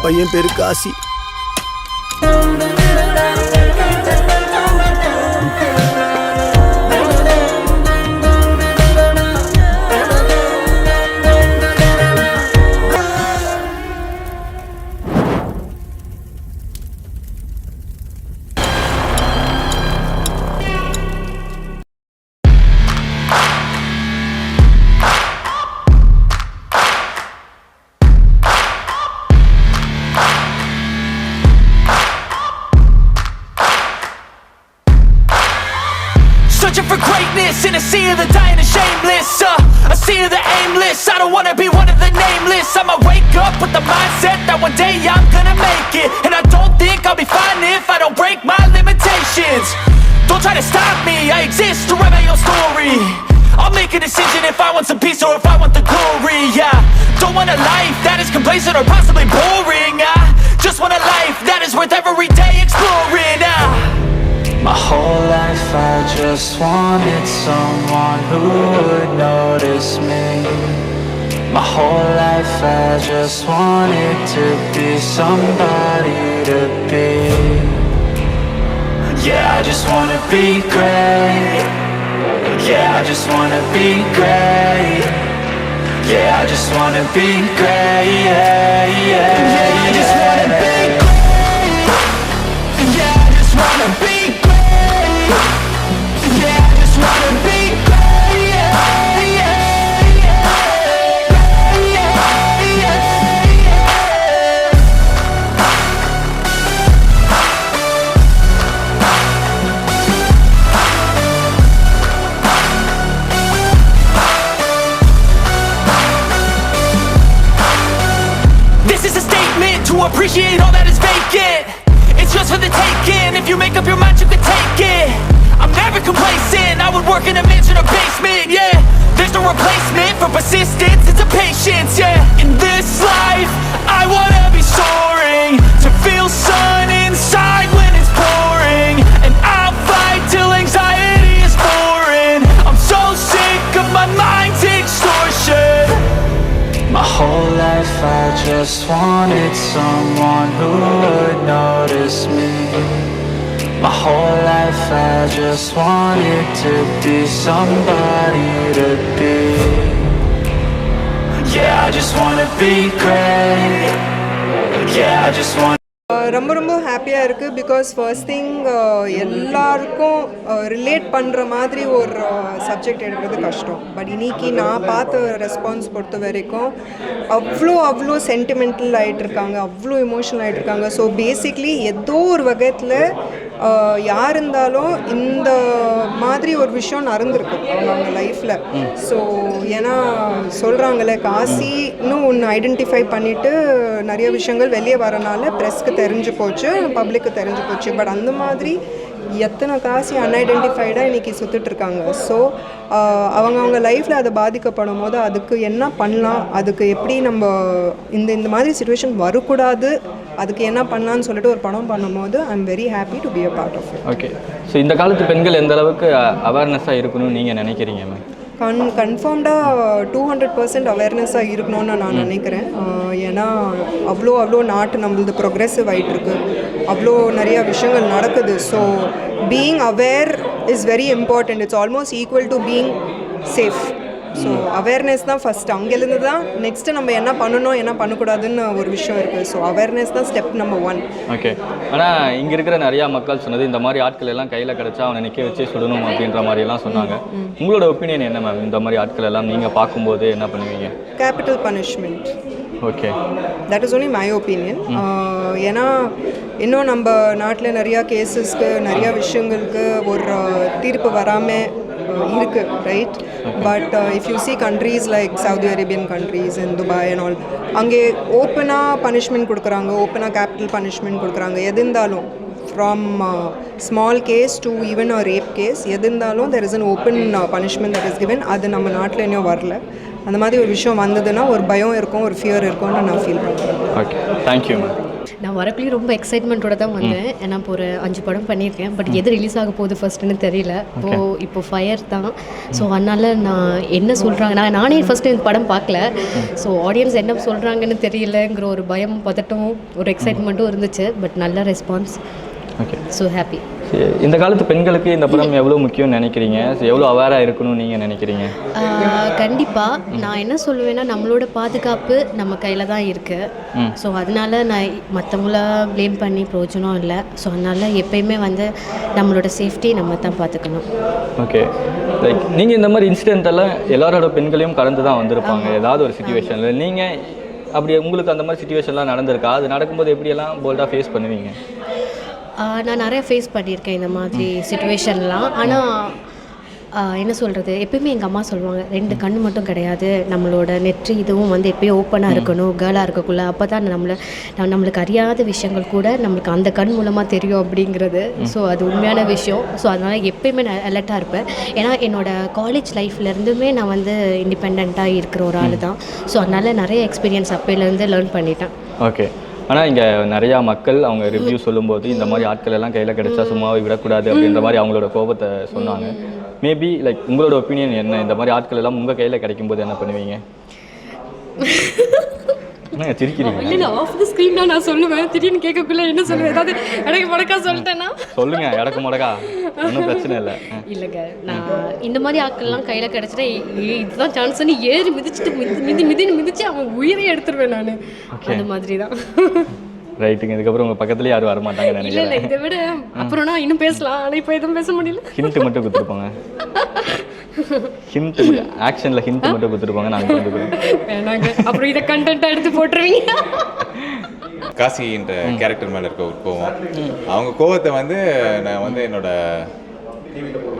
பையன் பேரு Kashi. Searching for greatness in a sea of the dying and shameless, a sea of the aimless. I don't wanna be one of the nameless. I'ma wake up with the mindset that one day I'm gonna make it. And I don't think I'll be fine if I don't break my limitations. Don't try to stop me, I exist to write my own story. I'll make a decision if I want some peace or if I want the glory. Yeah, don't want a life that is complacent or possibly boring. I just want a life that is worth every day exploring. My whole life I just wanted someone who would notice me. My whole life I just wanted to be somebody to be. Yeah, I just wanna be great. Yeah, I just wanna be great. Yeah, I just wanna be great. Yeah, yeah, yeah, I just wanna be great. Yeah, I just wanna be great. Yeah, I just wanna be great. Yeah, yeah, yeah, yeah, yeah. This is a statement to appreciate all that is vacant. It's just for the taking. If you make up your mind, you can take it. I'm never complacent. I would work in a mansion or basement. Yeah, there's no replacement for persistence. It's a patience. Yeah, in this life, I wanna be soaring, to feel sun inside when it's pouring, and I'll fight till anxiety is foreign. I'm so sick of my mind's extortion. My whole life I just wanted someone who would notice me. My whole life I just wanted to be somebody to be. Yeah, I just wanna be great. Yeah, I just want. ரொம்ப ரொம்ப ஹாப்பியாக இருக்குது. Because first thing எல்லாருக்கும் relate பண்ணுற மாதிரி ஒரு subject எடுக்கிறது கஷ்டம். பட் இன்றைக்கி நான் பார்த்த ரெஸ்பான்ஸ் பொறுத்த வரைக்கும் அவ்வளோ சென்டிமெண்டல் ஆகிட்டுருக்காங்க, அவ்வளோ எமோஷனல் ஆகிட்டுருக்காங்க. ஸோ பேசிக்லி ஏதோ ஒரு வகையில் யார் இருந்தாலும் இந்த மாதிரி ஒரு விஷயம் நடந்திருக்கு அவங்க லைஃப்பில். ஸோ ஏன்னா சொல்கிறாங்களே, காசி இன்னும் ஒன்று ஐடென்டிஃபை பண்ணிவிட்டு நிறைய விஷயங்கள் வெளியே வரனால ப்ரெஸ்க்கு தெரிஞ்சு போச்சு, பப்ளிக்கு தெரிஞ்சு போச்சு. பட் அந்த மாதிரி எத்தனை காசி அன்ஐடென்டிஃபைடாக இன்றைக்கி சுற்றிட்டுருக்காங்க. ஸோ அவங்க லைஃப்பில் அதை பாதிக்கப்படும் போது அதுக்கு என்ன பண்ணலாம், அதுக்கு எப்படி நம்ம இந்த மாதிரி சிச்சுவேஷன் வரக்கூடாது, அதுக்கு என்ன பண்ணலான்னு சொல்லிட்டு ஒரு படம் பண்ணும்போது I am very happy to be a part of it. Okay, so இந்த காலத்து பெண்கள் எந்த அளவுக்கு அவேர்னஸாக இருக்கணும்னு நீங்கள் நினைக்கிறீங்க மேம்? கன்ஃபார்ம்டாக 200% அவேர்னஸாக இருக்கணும்னு நான் நினைக்கிறேன். ஏன்னா அவ்வளோ நாட்டு நம்மளது ப்ரொக்ரெசிவ் ஆகிட்டுருக்கு, அவ்வளோ நிறையா விஷயங்கள் நடக்குது. So being aware is very important. It's almost equal to being safe. So awareness தான் ஃபஸ்ட்டு. அங்கேருந்து தான் நெக்ஸ்ட்டு நம்ம என்ன பண்ணணும் என்ன பண்ணக்கூடாதுன்னு ஒரு விஷயம் இருக்குது. ஸோ அவேர்னஸ் தான் ஸ்டெப் நம்பர் 1. ஓகே, ஆனால் இங்கே இருக்கிற நிறையா மக்கள் சொன்னது இந்த மாதிரி ஆட்கள் எல்லாம் கையில் கிடச்சா அவனை நிற்க வச்சே சுடணும் அப்படின்ற மாதிரிலாம் சொன்னாங்க. உங்களோட ஒப்பீனியன் என்ன மேம்? இந்த மாதிரி ஆட்கள் எல்லாம் நீங்கள் பார்க்கும்போது என்ன பண்ணுவீங்க? Capital punishment. Okay, that is only my opinion. ஏன்னா இன்னும் நம்ம நாட்டில் நிறையா கேஸஸ்க்கு நிறையா விஷயங்களுக்கு ஒரு தீர்ப்பு வராமல் இருக்குது, right? But if you see countries like Saudi Arabian countries and Dubai and all, அங்கே ஓப்பனாக பனிஷ்மெண்ட் கொடுக்குறாங்க, ஓப்பனாக கேபிட்டல் பனிஷ்மெண்ட் கொடுக்குறாங்க. எது இருந்தாலும் from small case to even a rape case, எது இருந்தாலும் there is an open punishment that is given. அது நம்ம நாட்டில் இன்னும் வரல. அந்த மாதிரி ஒரு விஷயம் வந்ததுன்னா ஒரு பயம் இருக்கும், ஒரு ஃபியர் இருக்கும்னு நான் ஃபீல் பண்ணுறேன். Okay, thank you ma'am. நான் வரக்குள்ளேயே ரொம்ப எக்ஸைட்மெண்ட்டோட தான் வந்தேன். ஏன்னா இப்போ ஒரு 5 படம் பண்ணியிருக்கேன். பட் எது ரிலீஸ் ஆக போகுது ஃபர்ஸ்ட்டுன்னு தெரியல. இப்போ ஃபயர் தான். ஸோ அதனால் நான் என்ன சொல்கிறாங்க, நானே ஃபஸ்ட்டு இந்த படம் பார்க்கல. ஸோ ஆடியன்ஸ் என்ன சொல்கிறாங்கன்னு தெரியலங்கிற ஒரு பயம், பதட்டம், ஒரு எக்ஸைட்மெண்ட்டும் இருந்துச்சு. பட் நல்ல ரெஸ்பான்ஸ். Okay, so happy. இந்த காலத்து பெண்களுக்கு இந்த படம் எவ்வளோ முக்கியம்னு நினைக்கிறீங்க? எவ்வளோ அவேராக இருக்கணும்னு நீங்கள் நினைக்கிறீங்க? கண்டிப்பாக நான் என்ன சொல்லுவேன்னா, நம்மளோட பாதுகாப்பு நம்ம கையில் தான் இருக்குது. ஸோ அதனால நான் மற்றவங்கள ப்ளேம் பண்ணி பிரயோஜனம் இல்லை. ஸோ அதனால் எப்பயுமே வந்து நம்மளோட சேஃப்டி நம்ம தான் பார்த்துக்கணும். ஓகே, லைக் நீங்கள் இந்த மாதிரி இன்சிடென்ட் எல்லாம் எல்லாரோட பெண்களையும் கடந்து தான் வந்திருப்பாங்க ஏதாவது ஒரு சுச்சுவேஷனில். நீங்கள் அப்படி உங்களுக்கு அந்த மாதிரி சுச்சுவேஷன்லாம் நடந்திருக்கா? அது நடக்கும்போது எப்படியெல்லாம் போல்டாக ஃபேஸ் பண்ணுவீங்க? நான் நிறையா ஃபேஸ் பண்ணியிருக்கேன் இந்த மாதிரி சிச்சுவேஷன்லாம். ஆனால் என்ன சொல்கிறது, எப்பயுமே எங்கள் அம்மா சொல்லுவாங்க, 2 கண் மட்டும் கிடையாது, நம்மளோட நெற்றி இதுவும் வந்து எப்பயும் ஓப்பனாக இருக்கணும், கேர்ளாக இருக்கக்குள்ள. அப்போ தான் நம்மளுக்கு அறியாத விஷயங்கள் கூட நம்மளுக்கு அந்த கண் மூலமாக தெரியும் அப்படிங்கிறது. ஸோ அது உண்மையான விஷயம். ஸோ அதனால் எப்பயுமே நான் அலர்ட்டாக இருப்பேன். ஏன்னா என்னோடய காலேஜ் லைஃப்லேருந்துமே நான் வந்து இண்டிபெண்ட்டாக இருக்கிற ஒரு ஆள் தான். ஸோ அதனால் நிறைய எக்ஸ்பீரியன்ஸ் அப்போலேருந்து லேர்ன் பண்ணிட்டேன். ஓகே, ஆனால் இங்கே நிறையா மக்கள் அவங்க ரிவ்யூ சொல்லும்போது இந்த மாதிரி ஆட்கள் எல்லாம் கையில் கிடைச்சா சும்மாவே விடக்கூடாது அப்படின்ற மாதிரி அவங்களோட கோபத்தை சொன்னாங்க. மேபி லைக் உங்களோட ஒப்பீனியன் என்ன? இந்த மாதிரி ஆட்கள் எல்லாம் உங்கள் கையில் கிடைக்கும்போது என்ன பண்ணுவீங்க? என்னங்க சிரிக்கிறீங்க? இல்லை, ஆஃப் தி ஸ்க்ரீன் தான் நான் சொல்லுவேன். திடீர்னு கேட்கக்குள்ள என்ன சொல்லுவேன், ஏதாவது எனக்கு முடக்கா சொல்லிட்டேன்னா சொல்லுங்க. இடக்கு முடக்கா ஒன்றும் பிரச்சனை இல்லை. இல்லைங்க, நான் இந்த மாதிரி ஆட்கள்லாம் கையில் கிடச்சிட்டா இதுதான் சான்ஸ்ன்னு ஏறி மிதிச்சு அவன் உயிரை எடுத்துருவேன் நான். அந்த மாதிரி தான். ரைட்டுங்க. இதுக்கப்புறம் உங்கள் பக்கத்துலேயே யாரும் வரமாட்டாங்க நினைக்கிறேன். இல்லை, இதை விட அப்புறம் நான் இன்னும் பேசலாம். ஆனால் இப்போ எதுவும் பேச முடியல. ஹிண்ட் மட்டும் கொடுத்துருப்பாங்க. ஹிண்ட் ஆக்ஷனில் ஹிண்ட் மட்டும் கொடுத்துருப்பாங்க. நாங்கள் கொடுத்துருக்கோம். வேணாங்க, அப்புறம் இதை கண்டென்ட்டாக எடுத்து போட்டுருவீங்க. காசின்ற கேரக்டர் மேலே இருக்க ஒரு கோவம், அவங்க கோவத்தை வந்து நான் வந்து என்னோட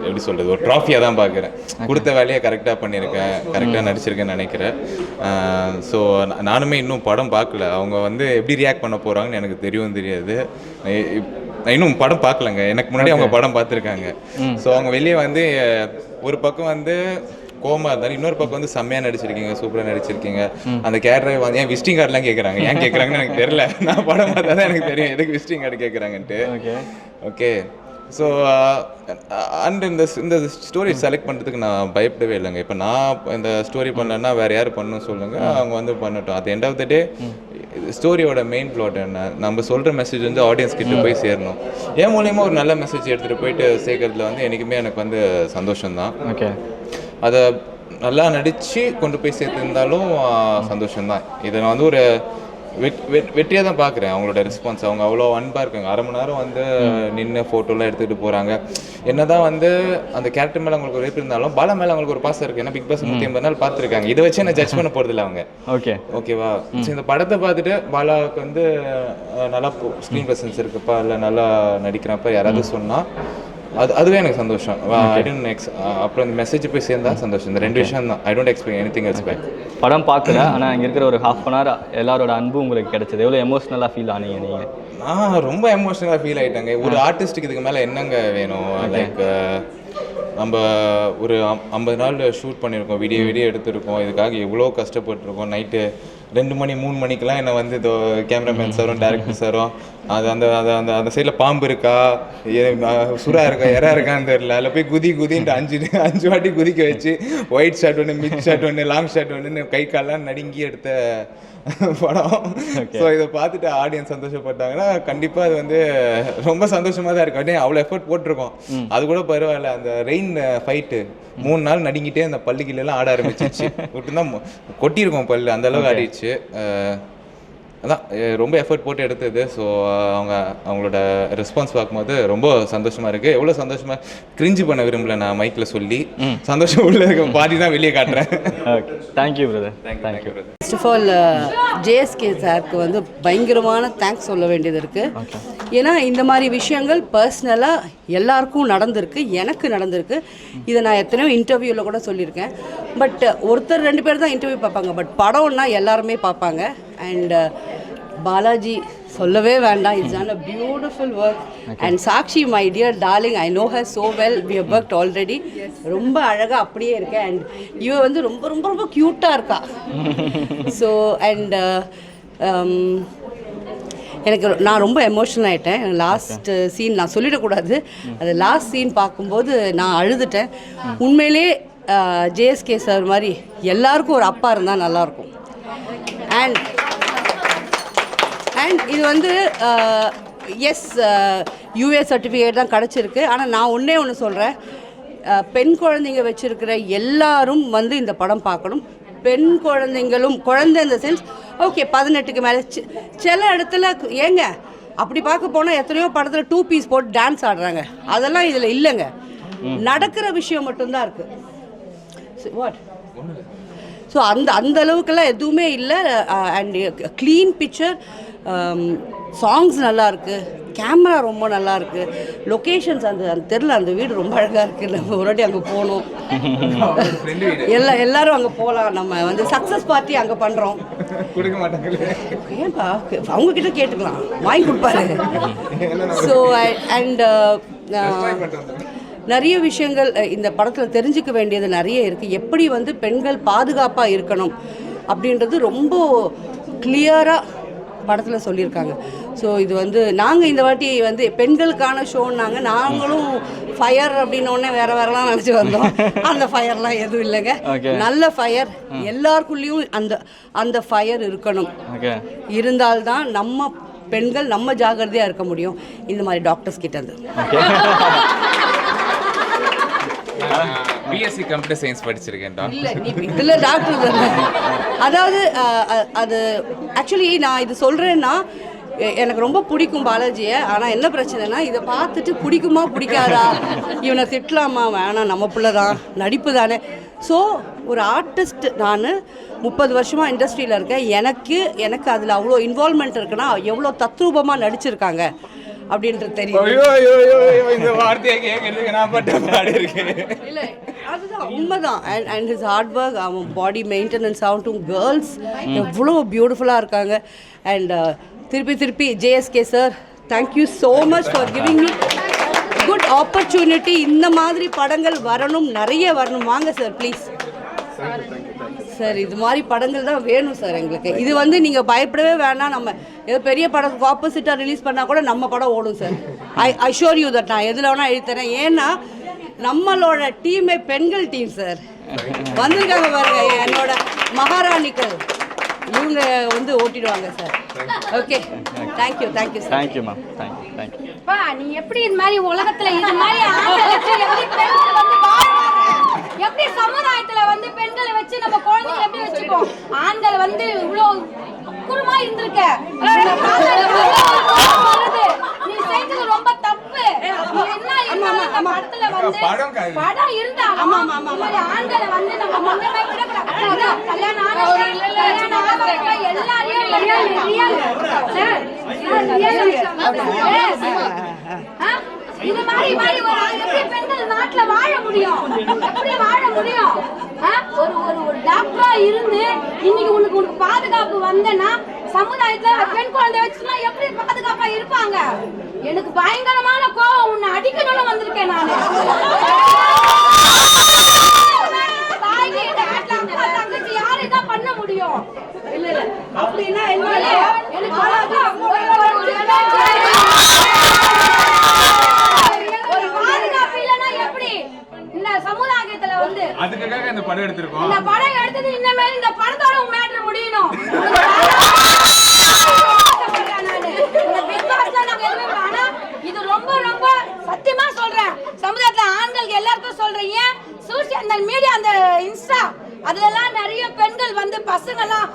எப்படி சொல்கிறது, ஒரு ட்ராஃபியாக தான் பார்க்குறேன். கொடுத்த வேலையை கரெக்டாக பண்ணியிருக்கேன், கரெக்டாக நடிச்சிருக்கேன்னு நினைக்கிறேன். ஸோ நானுமே இன்னும் படம் பார்க்கல. அவங்க வந்து எப்படி ரியாக்ட் பண்ண போகிறாங்கன்னு எனக்கு தெரியாது. நான் இன்னும் படம் பார்க்கலங்க. எனக்கு முன்னாடி அவங்க படம் பார்த்துருக்காங்க. ஸோ அவங்க வெளியே வந்து ஒரு பக்கம் வந்து கோமா இருந்தாலும் இன்னொரு பக்கம் வந்து செம்மையாக நடிச்சிருக்கீங்க, சூப்பராக நடிச்சிருக்கீங்க. அந்த கேரக்டர் வந்து ஏன் விசிட்டிங் கார்டெலாம் கேட்குறாங்க. ஏன் கேட்குறாங்கன்னு எனக்கு தெரியல. நான் படம் பார்த்தா தான் எனக்கு தெரியும் எதுக்கு விசிட்டிங் கார்டு கேட்குறாங்கன்ட்டு. ஓகே, ஸோ அண்ட் இந்த ஸ்டோரி செலக்ட் பண்ணுறதுக்கு நான் பயப்படவே இல்லைங்க. இப்போ நான் இந்த ஸ்டோரி பண்ணலன்னா வேறு யார் பண்ணணும்னு சொல்லுங்கள், அவங்க வந்து பண்ணட்டும். At end of the day ஸ்டோரியோட மெயின் பிளாட் என்ன, நம்ம சொல்கிற மெசேஜ் வந்து ஆடியன்ஸ் கிட்ட போய் சேரணும். என் மூலியமாக ஒரு நல்ல மெசேஜ் எடுத்துகிட்டு போயிட்டு சேர்க்கறதுல வந்து என்றைக்குமே எனக்கு வந்து சந்தோஷம்தான். ஓகே, அதை நல்லா நடித்து கொண்டு போய் சேர்த்துருந்தாலும் சந்தோஷம்தான். இதை நான் வந்து ஒரு வெற்றியாக தான் பார்க்குறேன். அவங்களோட ரெஸ்பான்ஸ், அவங்க அவ்வளோ அன்பாக இருக்காங்க. 1/2 மணி நேரம் வந்து நின்று ஃபோட்டோலாம் எடுத்துகிட்டு போகிறாங்க. என்ன தான் வந்து அந்த கேரக்டர் மேலே அவங்களுக்கு ஒரு வெறுப்பு இருந்தாலும் பாலா மேலே அவங்களுக்கு ஒரு பாசம் இருக்குது. ஏன்னா பிக் பாஸ் 180 நாள் பார்த்துருக்காங்க. இதை வச்சு என்ன ஜட்ஜ் பண்ண போகிறதில்ல அவங்க. ஓகேவா? ஸோ இந்த படத்தை பார்த்துட்டு பாலாவுக்கு வந்து நல்லா ஸ்க்ரீன் ப்ரெசன்ஸ் இருக்குப்பா, இல்லை நல்லா நடிக்கிறப்ப யாராவது சொன்னால் அதுவே எனக்கு சந்தோஷம். அப்புறம் இந்த மெசேஜ் போய் சேர்ந்தா சந்தோஷம். இந்த 2 விஷயம் தான். I don't expect anything else back. படம் பார்க்கல, ஆனால் இங்கே இருக்கிற ஒரு 1/2 அன் ஹவர் எல்லாரோட அன்பு உங்களுக்கு கிடைச்சது. எவ்வளோ எமோஷ்னலாக ஃபீல் ஆனீங்க நீங்கள்? நான் ரொம்ப எமோஷ்னலாக ஃபீல் ஆகிட்டாங்க. ஒரு ஆர்டிஸ்ட்டுக்கு இதுக்கு மேலே என்னங்க வேணும்? லைக் நம்ம ஒரு 50 நாள் ஷூட் பண்ணியிருக்கோம், வீடியோ எடுத்துருக்கோம், இதுக்காக எவ்வளோ கஷ்டப்பட்டுருக்கோம். நைட்டு 2 மணி 3 மணிக்கெலாம் என்னை வந்து இதோ கேமராமேன் சாரும் டேரக்டர் சாரும் அது அந்த அந்த அந்த சைடில் பாம்பு இருக்கா, சுறா இருக்கா, எறா இருக்கான்னு தெரியல, அதில் போய் குதின்ட்டு 5 வாட்டி குதிக்க வச்சு ஒயிட் ஷாட் ஒன்று, மிட் ஷாட் ஒன்று, லாங் ஷாட் ஒன்று, கை காலெலாம் நடுங்கி எடுத்த படம். ஸோ இதை பார்த்துட்டு ஆடியன்ஸ் சந்தோஷப்பட்டாங்கன்னா கண்டிப்பாக அது வந்து ரொம்ப சந்தோஷமாக தான் இருக்கும். அவ்வளோ எஃபர்ட் போட்டிருக்கோம், அது கூட பரவாயில்ல. அந்த ரெயின் ஃபைட்டு 3 நாள் நடுங்கிட்டே அந்த பல்லுக்கிலாம் ஆட ஆரம்பிச்சிச்சு. விட்டுதான் கொட்டியிருக்கோம் பல்லு, அந்த அளவுக்கு ஆடிடுச்சு. அதான் ரொம்ப எஃபர்ட் போட்டு எடுத்தது. ஸோ அவங்களோட ரெஸ்பான்ஸ் பார்க்கும்போது ரொம்ப சந்தோஷமாக இருக்குது. எவ்வளோ சந்தோஷமாக கிரிஞ்சு பண்ண விரும்பல நான் மைக்கில் சொல்லி. சந்தோஷம் உள்ள இருக்க பாதி தான் வெளியே காட்டுறேன். Thank you brother. Thank you brother. First of all JSK சாருக்கு வந்து பயங்கரமான தேங்க்ஸ் சொல்ல வேண்டியது இருக்குது. ஏன்னா இந்த மாதிரி விஷயங்கள் பர்சனலாக எல்லாருக்கும் நடந்திருக்கு, எனக்கு நடந்திருக்கு. இதை நான் எத்தனையோ இன்டர்வியூவில் கூட சொல்லியிருக்கேன். பட் ஒருத்தர் 2 பேர் தான் இன்டர்வியூ பார்ப்பாங்க, பட் படம்னா எல்லாருமே பார்ப்பாங்க. அண்ட் பாலாஜி சொல்லவே வேண்டாம். It's done a beautiful work. And Sakshi my dear darling, I know her so well, we have worked already. ரொம்ப அழகாக அப்படியே இருக்கேன். அண்ட் இவ வந்து ரொம்ப ரொம்ப ரொம்ப க்யூட்டாக இருக்கா. ஸோ அண்ட் நான் ரொம்ப எமோஷனல் ஆகிட்டேன். லாஸ்ட் சீன் நான் சொல்லிடக்கூடாது, அது லாஸ்ட் சீன் பார்க்கும்போது நான் அழுதுட்டேன். உண்மையிலே ஜேஎஸ்கே சார் மாதிரி எல்லாருக்கும் ஒரு அப்பா இருந்தால் நல்லாயிருக்கும். அண்ட் இது வந்து எஸ் யூஏ சர்டிஃபிகேட் தான் கிடச்சிருக்கு. ஆனால் நான் ஒன்றே ஒன்று சொல்கிறேன், பெண் குழந்தைங்க வச்சுருக்கிற எல்லாரும் வந்து இந்த படம் பார்க்கணும். பெண் குழந்தைங்களும், குழந்தை இந்த சென்ஸ் ஓகே 18க்கு மேலே சில இடத்துல ஏங்க அப்படி பார்க்க போனால் எத்தனையோ படத்தில் 2 பீஸ் போட்டு டான்ஸ் ஆடுறாங்க. அதெல்லாம் இதில் இல்லைங்க. நடக்கிற விஷயம் மட்டும்தான் இருக்குது. வாட் ஸோ அந்த அளவுக்கெல்லாம் எதுவுமே இல்லை. அண்ட் க்ளீன் பிக்சர், சாங்ஸ் நல்லாயிருக்கு, கேமரா ரொம்ப நல்லாயிருக்கு, லொக்கேஷன்ஸ் அந்த தெருல அந்த வீடு ரொம்ப அழகாக இருக்குது. நம்ம ஒரு வாட்டி அங்கே போகணும், எல்லாரும் அங்கே போகலாம். நம்ம வந்து சக்ஸஸ் பார்ட்டி அங்கே பண்ணுறோம். கொடுக்க மாட்டாங்க, ஏன்பா அவங்கக்கிட்ட கேட்டுக்கலாம், வாங்கி கொடுப்பாரு. ஸோ அண்ட் நிறைய விஷயங்கள் இந்த படத்தில் தெரிஞ்சுக்க வேண்டியது நிறைய இருக்குது. எப்படி வந்து பெண்கள் பாதுகாப்பாக இருக்கணும் அப்படின்றது ரொம்ப கிளியராக படத்தில் சொல்லியிருக்காங்க. ஸோ இது வந்து நாங்கள் இந்த வாட்டி வந்து பெண்களுக்கான ஷோன்னாங்க, நாங்களும் ஃபயர் அப்படின்னோடனே வேறலாம் நினச்சி வந்தோம். அந்த ஃபயர்லாம் எதுவும் இல்லைங்க, நல்ல ஃபயர். எல்லாருக்குள்ளேயும் அந்த ஃபயர் இருக்கணும். இருந்தால்தான் நம்ம பெண்கள் நம்ம ஜாகிரதையாக இருக்க முடியும் இந்த மாதிரி டாக்டர்ஸ் கிட்ட இருந்து. பிஎஸ்சி கம்ப்யூட்டர் சயின்ஸ் படிச்சிருக்கேன். இதில் டாக்டர் தானே. அதாவது அது ஆக்சுவலி நான் இது சொல்கிறேன்னா எனக்கு ரொம்ப பிடிக்கும் பாலாஜியை. ஆனால் என்ன பிரச்சனைனா இதை பார்த்துட்டு பிடிக்குமா பிடிக்காதா, இவனை திட்டலாமா, வேணாம் நம்ம பிள்ளை தான், நடிப்பு தானே. ஸோ ஒரு ஆர்டிஸ்ட், நான் 30 வருஷமாக இண்டஸ்ட்ரியில் இருக்கேன். எனக்கு அதில் அவ்வளோ இன்வால்மெண்ட் இருக்குன்னா எவ்வளோ தத்ரூபமாக நடிச்சிருக்காங்க அப்படின்றது தெரியும். இந்த வார்த்தையை கேட்கறதுக்கு நான் பட்ட பாடு இருக்கேன். இல்லை அதுதான் உண்மைதான். அண்ட் ஹிஸ் ஹார்ட் ஒர்க், அவன் பாடி மெயின்டெனன்ஸ் ஆகட்டும், கேர்ள்ஸ் எவ்வளோ பியூட்டிஃபுல்லாக இருக்காங்க. அண்ட் திருப்பி JSK sir, thank you so much for giving me good opportunity. இந்த மாதிரி படங்கள் வரணும், நிறைய வரணும். வாங்க சார் ப்ளீஸ் சார், இது மாதிரி படங்கள் தான் வேணும் சார் எங்களுக்கு. இது வந்து நீங்கள் பயப்படவே வேணாம். நம்ம ஏதோ பெரிய படத்துக்கு ஆப்போசிட்டாக ரிலீஸ் பண்ணால் கூட நம்ம படம் ஓடும் sir. I sure you that. நான் எதில் வேணால் எழுத்துறேன். ஏன்னா நம்மளோட டீமே பெண்கள் டீம் சார். வந்திருக்காங்க பாருங்க, என்னோட மகாராணிகள், இவங்க வந்து ஓட்டிடுவாங்க sir. Okay, thank you sir. Thank you ma'am, thank you. நீ எப்படி இது மாதிரி உலகத்துல இது மாதிரி எப்படி சமுதாயத்துல வந்து பெண்களை வச்சு நம்ம குழந்தைகளை எப்படி வச்சுப்போம்? ஆண்கள் வந்து இவ்வளவு குருமா இருந்திருக்க, நீ செஞ்சது ரொம்ப தப்பு. என்ன படத்துல வந்து படம் இருந்தா ஆண்களை வந்து நம்ம கல்யாணம் இது மாதிரி எப்படி பெண்கள் நாட்டுல வாழ முடியும்? எப்படி வாழ முடியும்? ஒரு டாக்டரா இருந்து இன்னைக்கு உனக்கு பாதுகாப்பு வந்தேன்னா சமுதாயத்துல பெண் குழந்தை வச்சுன்னா எப்படி பாதுகாப்பா இருப்பாங்க? எனக்கு பயங்கரமான கோவம், உன்னை அடிக்கணும்னு வந்திருக்கேன் நானு. தங்கச்சி யாரு இதான் பண்ண முடியும்? இல்ல அப்படின்னா எனக்கு ஒரு பாதுகாப்பு இல்லைன்னா எப்படி இந்த சமுதாயத்துல வந்து அதுக்காக இந்த படம் எடுத்திருக்கோம். இந்த படம் எடுத்தது இனிமேல் இந்த படத்தோட மேட்டர் முடியணும். இது ரொம்ப ரொம்ப சத்தியமா சொல்றேன், சமுதாயத்துல ஆண்களுக்கு எல்லாருக்கும் சொல்றேன். ஏன் சோசியல் மீடியா, அந்த இன்ஸ்டா, அதுலலாம் நிறைய பெண்கள் வந்து பசங்கெல்லாம்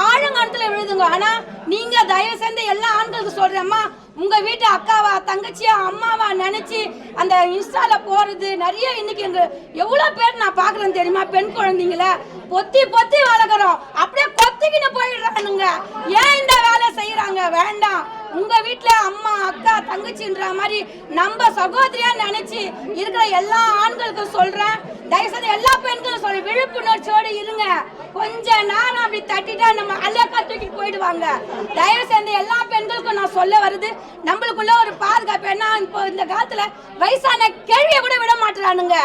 ஆழங்காலத்துல விழுதுங்க. ஆனா நீங்க தயவு செஞ்சு எல்லா ஆண்களுக்கு சொல்றேம்மா, உங்க வீட்டு அக்காவா தங்கச்சியா அம்மாவா நினைச்சு அந்த இன்ஸ்டால போறது நிறைய. இன்னைக்கு எங்க எவ்வளவு பேர் நான் பாக்குறேன் தெரியுமா? பெண் குழந்தைங்கள பொத்தி வளர்க்குறோம், அப்படியே கொத்திக்கின்னு போயிடுறானுங்க. ஏன் இந்த வேலை செய்யறாங்க? வேண்டாம். உங்க வீட்டுல அம்மா அக்கா தங்கச்சின்ற மாதிரி நம்ம சகோதரியா நினைச்சு இருக்கிற எல்லா ஆண்களுக்கும் சொல்றேன், தயவுசெய்து எல்லா பெண்களும் சொல்றேன், விழிப்புணர்ச்சியோடு இருங்க. கொஞ்ச நேரம் அப்படி தட்டிட்டா நம்ம அல்லக்கா தூக்கிட்டு போயிடுவாங்க. வாங்க. தயவு செஞ்சு எல்லா பெண்களுக்கும் நான் சொல்ல வருது, நம்மளுக்குள்ள ஒரு பாதுகாப்பு. ஏன்னா இப்போ இந்த காலத்துல வயசான கேள்வியை கூட விட மாட்டானுங்க.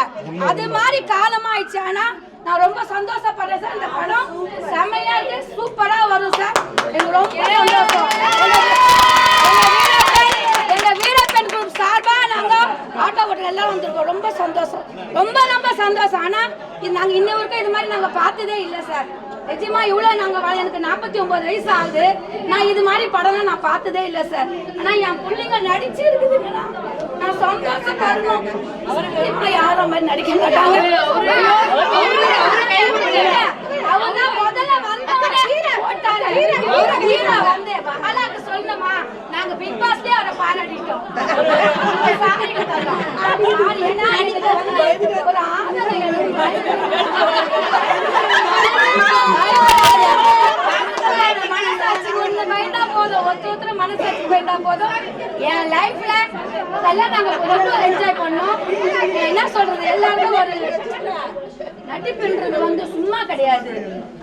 அது மாதிரி காலமா ஆயிடுச்சு. ஆனா நான் ரொம்ப சந்தோஷப்படுறேன் சார். இந்த படம் செமையா இருக்கு, சூப்பரா வரும் சார். எனக்கு ரொம்ப சந்தோஷம். எங்க வீரப்பெண் குரூப் சார்பா நாங்க ஆட்டோ ஓட்டர் எல்லாம் வந்திருக்கோம். ரொம்ப சந்தோஷம், ரொம்ப சந்தோஷம். ஆனா இது நாங்க இன்ன வரைக்கும் இது மாதிரி நாங்க பார்த்ததே இல்லை சார். நிஜமா இவ்வளோ நாங்கள் எனக்கு 49 வயசு ஆகுது. நான் இது மாதிரி படம்லாம் நான் பார்த்ததே இல்லை சார். ஆனால் என் பிள்ளைங்க நடிச்சு இருக்குதுங்களா, நான் சந்தோஷப்படணும். இப்போ யாரும் மாதிரி நடிக்க மாட்டாங்க. அவங்க முதல்ல வந்து பாலாக்கு சொல்லணுமா, நாங்க பிக் பாஸ்லயே அவரை பாராட்டிட்டோம். ஒரு ஆதரவு மனசாட்சி ஒண்ணு போயிட்டா போதும், ஒருத்தர் மனசாட்சி போயிட்டா போதும். என் லைஃப்ல அதெல்லாம் நாங்க ரொம்ப என்ஜாய் பண்ணோம். என்ன சொல்றது, எல்லாருக்கும் ஒரு நடிப்புன்றது வந்து சும்மா கிடையாது.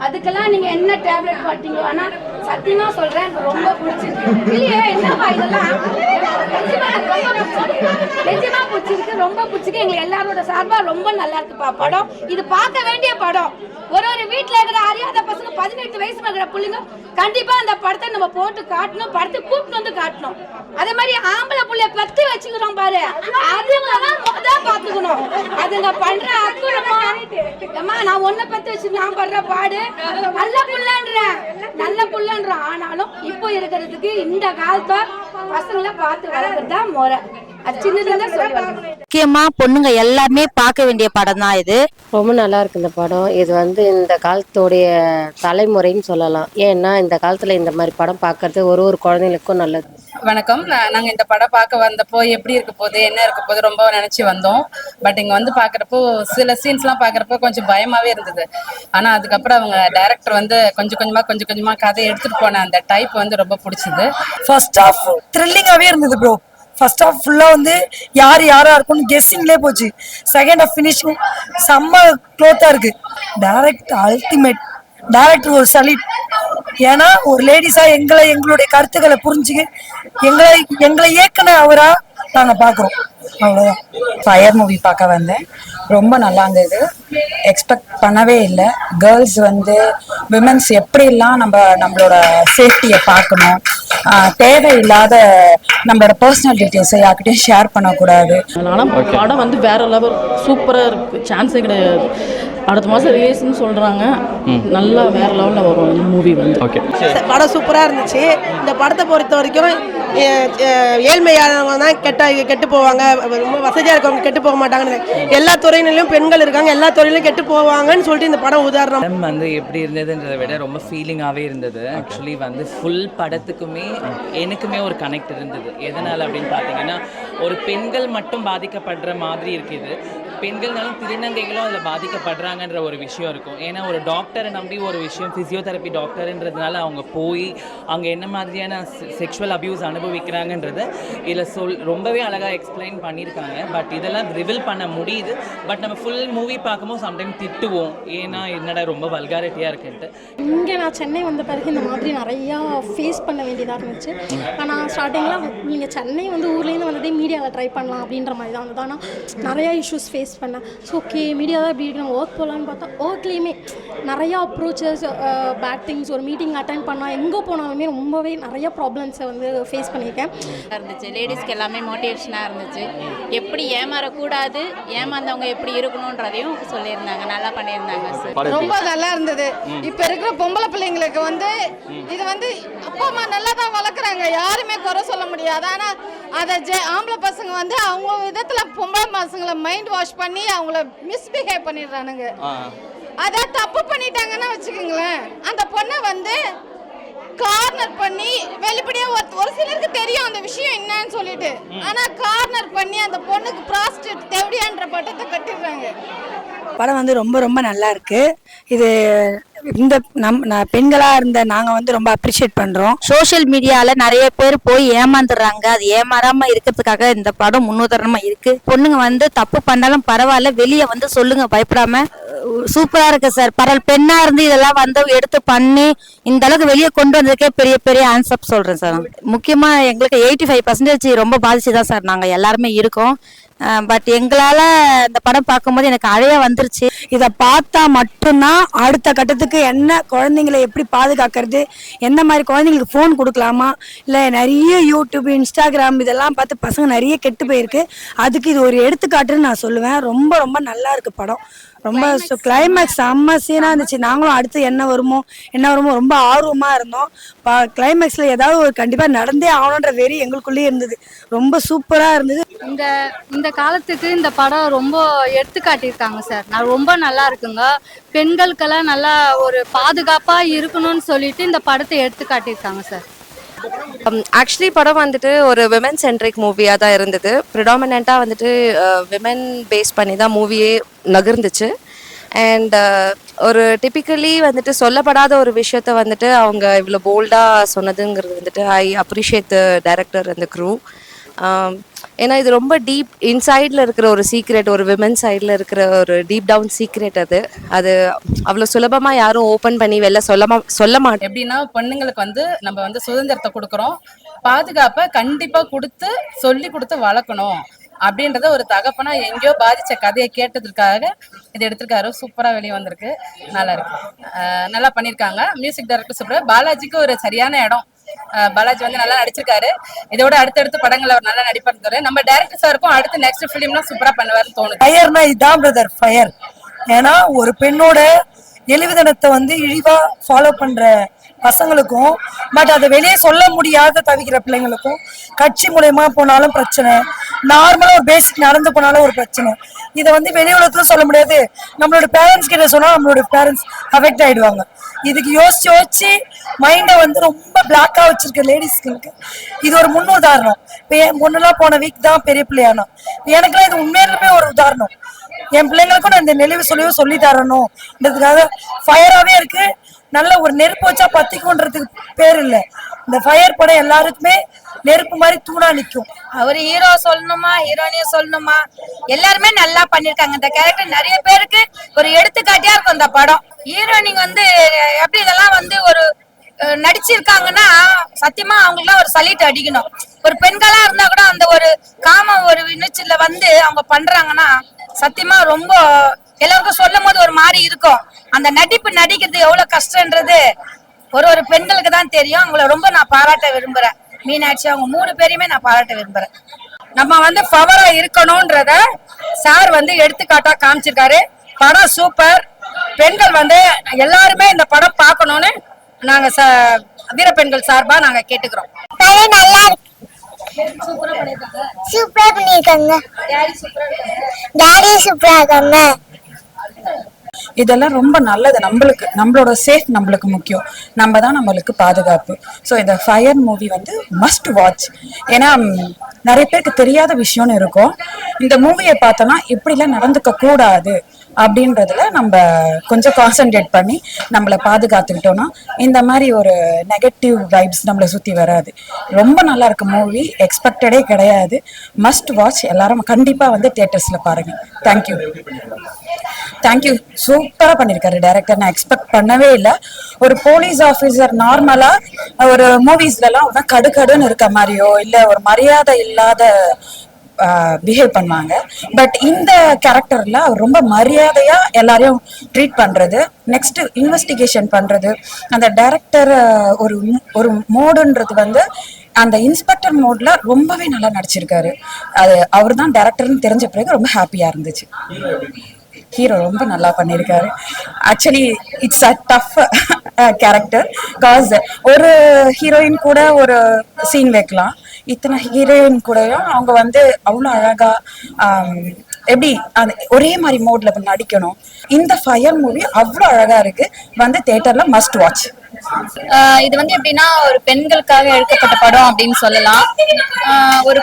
அதுக்கெல்லாம் நீங்க என்ன டேப்லெட் பார்த்தீங்க. ஆனா சத்தியமா சொல்றேன், எனக்கு ரொம்ப பிடிச்சிருக்கு. இல்லையே என்னப்பா இதெல்லாம் நிஜமா பிடிச்சிருக்கு, ரொம்ப பிடிச்சிருக்கு. எங்களுக்கு எல்லாரோட சார்பா ரொம்ப நல்லா இருக்குப்பா படம். இது பார்க்க வேண்டிய படம். ஒரு வீட்டுல இருக்கிற அறியாத பசங்க 18 வயசுல இருக்கிற பிள்ளைங்க கண்டிப்பா அந்த படத்தை நம்ம போட்டு காட்டணும், படத்தை கூப்பிட்டு வந்து காட்டணும். அதே மாதிரி ஆம்பளை புள்ளைய பத்தி வச்சுக்கிறோம் பாரு, அதுங்கதான் முதல் பாத்துக்கணும். அதுங்க பண்ற அக்குறமா அம்மா, நான் ஒன்ன பத்தி வச்சு நான் படுற பாடு நல்ல புள்ளன்ற. ஆனாலும் இப்போ இருக்கிறதுக்கு இந்த காலத்தை பசங்களை பார்த்து வளர்க்கறதா முறை. அது சின்னதுல சொல்லி முக்கியமா பொண்ணுங்க எல்லாமே பார்க்க வேண்டிய படம் தான் இது. ரொம்ப நல்லா இருக்கு இந்த படம். இது வந்து இந்த காலத்தோடைய தலைமுறைன்னு சொல்லலாம். ஏன்னா இந்த காலத்துல இந்த மாதிரி படம் பார்க்கறது ஒரு குழந்தைங்களுக்கும் நல்லது. வணக்கம். நாங்கள் இந்த படம் பார்க்க வந்தப்போ எப்படி இருக்க போகுது, என்ன இருக்க போகுது ரொம்ப நினச்சி வந்தோம். பட் இங்கே வந்து பார்க்குறப்போ சில சீன்ஸ்லாம் பார்க்குறப்போ கொஞ்சம் பயமாகவே இருந்தது. ஆனால் அதுக்கப்புறம் அவங்க டைரக்டர் வந்து கொஞ்சம் கொஞ்சமாக கதையை எடுத்துகிட்டு போன அந்த டைப் வந்து ரொம்ப பிடிச்சிது. ஃபர்ஸ்ட் ஹாஃப் த்ரில்லிங்காகவே இருந்தது ப்ரோ. ஃபர்ஸ்ட் ஹாஃப் ஃபுல்லாக வந்து யாரா இருக்கும்னு கெஸ்ஸிங்லேயே போச்சு. செகண்ட் ஹாஃப் ஃபினிஷிங் செம்ம க்ளோத்தாக இருக்கு. Direct ultimate. டைரக்டர் ஒரு சலீட். ஏன்னா ஒரு லேடிஸா எங்களுடைய கருத்துக்களை புரிஞ்சுக்க எங்களை இயக்குன அவரா நாங்க பாக்குறோம். அவ்வளவுதான். ஃபயர் மூவி பார்க்க வந்தேன். ரொம்ப நல்லா இருந்தது. எக்ஸ்பெக்ட் பண்ணவே இல்லை. கேர்ள்ஸ் வந்து விமென்ஸ் எப்படிலாம் நம்மளோட சேஃப்டியை பார்க்கணும், தேவையில்லாத நம்மளோட பர்சனல் டீட்டெயில்ஸை யார்கிட்டையும் ஷேர் பண்ணக்கூடாது. ஆனால் படம் வந்து வேற லெவல், சூப்பராக இருக்கு, சான்ஸே கிடையாது. அடுத்த மாதம் ரிலீஸ்ன்னு சொல்கிறாங்க. நல்லா வேற லெவலில் வரும் இந்த மூவி வந்து. ஓகே, படம் சூப்பராக இருந்துச்சு. இந்த படத்தை பொறுத்த வரைக்கும் ஏழ்மையானவங்க தான் கெட்டு போவாங்க, ரொம்ப வசதியாக இருக்கவங்க கெட்டு போக மாட்டாங்கன்னு. எல்லா துறையிலும் பெண்கள் இருக்காங்க, எல்லா துறையிலும் கெட்டு போவாங்கன்னு சொல்லிட்டு இந்த படம் உதாரணம். படம் வந்து எப்படி இருந்ததுன்றதை விட ரொம்ப ஃபீலிங்காகவே இருந்தது. ஆக்சுவலி வந்து ஃபுல் படத்துக்குமே எனக்குமே ஒரு கனெக்ட் இருந்தது. எதனால் அப்படின்னு பார்த்தீங்கன்னா, ஒரு பெண்கள் மட்டும் பாதிக்கப்படுற மாதிரி இருக்குது. பெண்கள்னாலும் திருநங்கைகளும் அதில் பாதிக்கப்படுறாங்கன்ற ஒரு விஷயம் இருக்கும். ஏன்னா ஒரு டாக்டரை நம்பி ஒரு விஷயம், ஃபிசியோதெரப்பி டாக்டர்ன்றதுனால அவங்க போய் அங்கே என்ன மாதிரியான செக்ஷுவல் அப்யூஸ் அனுபவிக்கிறாங்கன்றத இதில் ரொம்பவே அழகாக எக்ஸ்பிளைன் பண்ணியிருக்காங்க. பட் இதெல்லாம் ரிவீல் பண்ண முடியுது. பட் நம்ம ஃபுல் மூவி பார்க்கும்போது சம்டைம் திட்டுவோம், ஏன்னா என்னடா ரொம்ப வல்காரிட்டியாக இருக்குன்ட்டு. இங்கே நான் சென்னை வந்த பிறகு இந்த மாதிரி நிறையா ஃபேஸ் பண்ண வேண்டியதாக இருந்துச்சு. ஆனால் ஸ்டார்டிங்கில் நீங்கள் சென்னை வந்து ஊர்லேருந்து வந்ததே மீடியாவில் ட்ரை பண்ணலாம் அப்படின்ற மாதிரி தான் வந்தது. ஆனால் நிறையா இஷ்யூஸ் ஃபேஸ் பண்ணேன். ஸோ ஓகே, மீடியா தான் இப்படி நம்ம ஒர்க் போகலான்னு பார்த்தா ஒர்க்லேயுமே நிறையா அப்ரோச்சஸ், பேட் திங்ஸ். ஒரு மீட்டிங் அட்டென்ட் பண்ணால் எங்கே போனாலுமே ரொம்பவே நிறைய ப்ராப்ளம்ஸை வந்து ஃபேஸ் பண்ணியிருக்கேன். இருந்துச்சு லேடிஸ்க்கு எல்லாமே மோட்டிவேஷனாக இருந்துச்சு. எப்படி ஏமாறக்கூடாது, ஏமாந்தவங்க எப்படி இருக்கணுன்றதையும் சொல்லியிருந்தாங்க. நல்லா பண்ணியிருந்தாங்க சார். ரொம்ப நல்லா இருந்தது. இப்போ இருக்கிற பொம்பளை பிள்ளைங்களுக்கு வந்து இது வந்து அப்பா அம்மா நல்லா தான் வளர்க்குறாங்க, யாருமே குறை சொல்ல முடியாது. ஆனால் அதை ஆம்பளை பசங்க வந்து அவங்க விதத்தில் பொம்பளை பசங்களை மைண்ட் வாஷ் பண்ணி அவங்கள மிஸ்பிஹேவ் பண்ணிடுறானுங்க. அதை தப்பு பண்ணிட்டாங்கன்னு வச்சுக்கோங்களேன், அந்த பொண்ணை வந்து கார்னர் பண்ணி வெளிப்படையா ஒரு சிலருக்கு தெரியும் அந்த விஷயம் என்னன்னு சொல்லிட்டு, ஆனா கார்னர் பண்ணி அந்த பொண்ணுக்கு ப்ராஸ்டியூட் தேவடியான்ற பட்டத்தை கட்டிடுறாங்க. படம் வந்து ரொம்ப ரொம்ப நல்லா இருக்கு. இது இந்த பெண்களா இருந்த நாங்க வந்து ரொம்ப அப்ரிஷியேட் பண்றோம். சோஷியல் மீடியால நிறைய பேர் போய் ஏமாந்துடுறாங்க. அது ஏமாறாம இருக்கிறதுக்காக இந்த படம் முன்னுதாரணமா இருக்கு. பொண்ணுங்க வந்து தப்பு பண்ணாலும் பரவாயில்ல, வெளியே வந்து சொல்லுங்க பயப்படாம. சூப்பரா இருக்கு சார். பெண்ணா இருந்து இதெல்லாம் வந்து எடுத்து பண்ணி இந்த அளவுக்கு வெளியே கொண்டு வந்ததுக்கே பெரிய பெரிய ஆன்சப் சொல்றேன் சார். முக்கியமா எங்களுக்கு 85% ரொம்ப பாதிச்சுதான் சார் நாங்க எல்லாருமே இருக்கோம். பட் எங்களால இந்த படம் பார்க்கும்போது எனக்கு அழைய வந்துருச்சு. இதை பார்த்தா மட்டும்தான் அடுத்த கட்டத்துக்கு என்ன குழந்தைங்களை எப்படி பாதுகாக்கிறது, எந்த மாதிரி குழந்தைங்களுக்கு ஃபோன் கொடுக்கலாமா, இல்லை நிறைய யூடியூப் இன்ஸ்டாகிராம் இதெல்லாம் பார்த்து பசங்க நிறைய கெட்டு போயிருக்கு. அதுக்கு இது ஒரு எடுத்துக்காட்டுன்னு நான் சொல்லுவேன். ரொம்ப ரொம்ப நல்லா இருக்கு படம். ரொம்ப கிளைமேக்ஸ் செம்ம சீனாக இருந்துச்சு. நாங்களும் அடுத்து என்ன வருமோ ரொம்ப ஆர்வமாக இருந்தோம். கிளைமேக்ஸில் ஏதாவது ஒரு கண்டிப்பாக நடந்தே ஆகணுன்ற வெறி எங்களுக்குள்ளேயே இருந்தது. ரொம்ப சூப்பராக இருந்தது. இந்த காலத்துக்கு இந்த படம் ரொம்ப எடுத்துக்காட்டியிருக்காங்க சார். நான் ரொம்ப நல்லா இருக்குங்க. பெண்களுக்கெல்லாம் நல்லா ஒரு பாதுகாப்பாக இருக்கணும்னு சொல்லிட்டு இந்த படத்தை எடுத்து காட்டியிருக்காங்க சார். ஆக்சுவலி படம் வந்துட்டு ஒரு விமன் சென்ட்ரிக் மூவியாக தான் இருந்தது. ப்ரிடாமினண்ட்டாக வந்துட்டு விமன் பேஸ் பண்ணி தான் மூவியே நகர்ந்துச்சு. அண்ட் ஒரு டிப்பிக்கலி வந்துட்டு சொல்லப்படாத ஒரு விஷயத்த வந்துட்டு அவங்க இவ்வளோ போல்டாக சொன்னதுங்கிறது வந்துட்டு ஐ அப்ரிஷியேட் த டைரக்டர் அந்த க்ரூ. ஏன்னா இது ரொம்ப டீப் இன்சைடில் இருக்கிற ஒரு சீக்ரெட், ஒரு விமன் சைடில் இருக்கிற ஒரு டீப் டவுன் சீக்ரெட். அது அவ்வளோ சுலபமாக யாரும் ஓப்பன் பண்ணி வெளில சொல்ல மாட்டோம். எப்படின்னா பொண்ணுங்களுக்கு வந்து நம்ம வந்து சுதந்திரத்தை கொடுக்குறோம், பாதுகாப்பை கண்டிப்பாக கொடுத்து வளர்க்கணும் அப்படின்றத ஒரு தகப்பனா எங்கேயோ பாதிச்ச கதையை கேட்டதுக்காக இது எடுத்திருக்காரு. சூப்பரா வெளியே வந்திருக்கு, நல்லா இருக்கு, நல்லா பண்ணியிருக்காங்க. Music director super. பாலாஜிக்கு ஒரு சரியான இடம். பாலாஜி வந்து நல்லா நடிச்சிருக்காரு. இதோட அடுத்தடுத்த படங்கள் அவர் நல்லா நடிப்பாரு. நம்ம டைரக்டர் சாருக்கும் அடுத்து நெக்ஸ்ட் ஃபிலிம்லாம் சூப்பரா பண்ணுவாருன்னு தோணுது. ஃபயர்னா இதான் பிரதர் ஃபயர். ஏன்னா ஒரு பெண்ணோட எழுவிதனத்தை வந்து இழிவா ஃபாலோ பண்ற பசங்களுக்கும், பட் அதை வெளியே சொல்ல முடியாத தவிக்கிற பிள்ளைங்களுக்கும், கட்சி மூலயமா போனாலும் பிரச்சனை, நார்மலா ஒரு பேசிக் நடந்து போனாலும் ஒரு பிரச்சனை. இதை வந்து வெளி உலகத்துல சொல்ல முடியாது. நம்மளோட பேரண்ட்ஸ் கிட்ட சொன்னா நம்மளோட பேரண்ட்ஸ் அஃபெக்ட் ஆயிடுவாங்க. இதுக்கு யோசிச்சு மைண்டை வந்து ரொம்ப பிளாக்கா வச்சிருக்க லேடிஸ்களுக்கு இது ஒரு முன் உதாரணம். இப்போ என் பொண்ணுலாம் போன வீக் தான் பெரிய பிள்ளையானோ. எனக்குலாம் இது உண்மையிலுமே ஒரு உதாரணம். என் பிள்ளைங்களுக்கும் நான் இந்த நினைவு சொல்லி தரணும்ன்றதுக்காக ஃபயராகவே இருக்கு. நல்ல ஒரு நெருப்பு வச்சா பத்திக்கும்ன்றதுக்கு பேர் இல்லை. இந்த ஃபயர் படம் எல்லாருக்குமே நெருப்பு மாதிரி தூணா நிற்கும். அவர் ஹீரோ சொல்லணுமா, ஹீரோனியும் சொல்லணுமா, எல்லாருமே நல்லா பண்ணிருக்காங்க. இந்த கேரக்டர் நிறைய பேருக்கு ஒரு எடுத்துக்காட்டியா இருக்கும் இந்த படம். ஹீரோனிங் வந்து எப்படி இதெல்லாம் வந்து ஒரு நடிச்சிருக்காங்கன்னா சத்தியமா அவங்களுக்குலாம் ஒரு சல்யூட் அடிக்கணும். ஒரு பெண்களா இருந்தா கூட அந்த ஒரு ஒரு வினிச்சில வந்து அவங்க பண்றாங்கன்னா சத்தியமா ரொம்ப எல்லாருக்கும் சொல்லும் போது ஒரு மாதிரி இருக்கும். அந்த நடிக்கிறது எவ்வளவு கஷ்டன்றது ஒரு பெண்களுக்கு தான் தெரியும். அவங்கள ரொம்ப நான் பாராட்ட விரும்புறேன். மீனாட்சி அவங்க 3 பேரையுமே நான் பாராட்ட விரும்புறேன். நம்ம வந்து பவரா இருக்கணும்ன்றத சார் வந்து எடுத்துக்காட்டா காமிச்சிருக்காரு. படம் சூப்பர். பெண்கள் வந்து எல்லாருமே இந்த படம் பார்க்கணும்னு நாங்க வீரப்பெண்கள் சார்பா நாங்க கேட்டுக்கிறோம். நல்லா இருக்கு. சூப்பரா பண்ணிருக்காங்க. டாடி சூப்பரா இருக்காங்க. இதெல்லாம் ரொம்ப நல்லது. நம்மளோட சேஃப் நம்மளுக்கு முக்கியம். நம்ம தான் நம்மளுக்கு பாதுகாப்பு. ஸோ இந்த ஃபயர் மூவி வந்து மஸ்ட் வாட்ச். ஏன்னா நிறைய பேருக்கு தெரியாத விஷயம்னு இருக்கும். இந்த மூவியை பார்த்தோன்னா இப்படிலாம் நடந்துக்க கூடாது அப்படின்றதுல நம்ம கொஞ்சம் கான்சென்ட்ரேட் பண்ணி நம்மளை பாதுகாத்துக்கிட்டோம்னா இந்த மாதிரி ஒரு நெகட்டிவ் வைப்ஸ் நம்மளை சுற்றி வராது. ரொம்ப நல்லா இருக்கு மூவி. எக்ஸ்பெக்டடே கிடையாது. Must watch. எல்லாரும் கண்டிப்பாக வந்து தியேட்டர்ஸில் பாருங்கள். தேங்க்யூ. சூப்பராக பண்ணியிருக்காரு டைரக்டர். நான் எக்ஸ்பெக்ட் பண்ணவே இல்லை. ஒரு போலீஸ் ஆஃபீஸர் நார்மலாக ஒரு மூவிஸ்லாம் கடுன்னு இருக்க மாதிரியோ இல்லை ஒரு மரியாதை இல்லாத பிஹேவ் பண்ணுவாங்க. பட் இந்த கேரக்டர்ல அவர் ரொம்ப மரியாதையா எல்லாரையும் ட்ரீட் பண்றது, நெக்ஸ்ட் இன்வெஸ்டிகேஷன் பண்றது, அந்த டைரக்டர் ஒரு மோடுன்றது வந்து அந்த இன்ஸ்பெக்டர் மோட்ல ரொம்பவே நல்லா நடிச்சிருக்காரு. அது அவர் தான் டைரக்டர்னு தெரிஞ்ச பிறகு ரொம்ப ஹாப்பியா இருந்துச்சு. ஹீரோ ரொம்ப நல்லா பண்ணியிருக்காரு. Actually it's a tough character. Cause ஒரு ஹீரோயின் கூட ஒரு சீன் வைக்கலாம், இத்தனை ஹீரோயின் கூடயும் அவங்க வந்து அவ்வளோ அழகா எப்படி அந்த ஒரே மாதிரி மோட்ல நடிக்கணும். இந்த ஃபயர் மூவி அவ்வளோ அழகா இருக்கு. வந்து தியேட்டர்ல மஸ்ட் வாட்ச். இது வந்து எப்படின்னா ஒரு பெண்களுக்காக எடுக்கப்பட்ட படம் அப்படின்னு சொல்லலாம். ஒரு